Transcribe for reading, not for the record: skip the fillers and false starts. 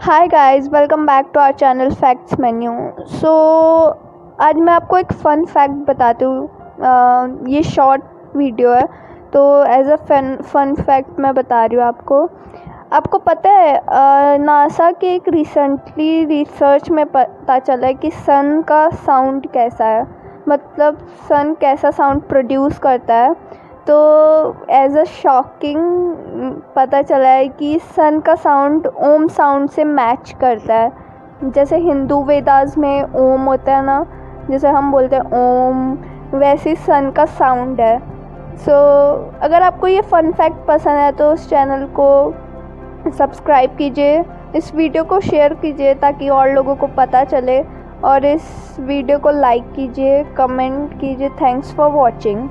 Hi guys, welcome back to our channel facts menu. So आज मैं आपको एक फ़न फैक्ट बताती हूँ। ये शॉर्ट वीडियो है, तो एज अ फन फैक्ट मैं बता रही हूँ आपको पता है नासा के एक रिसेंटली रिसर्च में पता चला है कि सन का साउंड कैसा है, मतलब सन कैसा साउंड प्रोड्यूस करता है। तो एज अ शॉकिंग पता चला है कि सन का साउंड ओम साउंड से मैच करता है। जैसे हिंदू वेदास में ओम होता है ना, जैसे हम बोलते हैं ओम, वैसे सन का साउंड है। सो अगर आपको ये फ़न फैक्ट पसंद है तो उस चैनल को सब्सक्राइब कीजिए, इस वीडियो को शेयर कीजिए ताकि और लोगों को पता चले, और इस वीडियो को लाइक कीजिए, कमेंट कीजिए। Thanks for watching.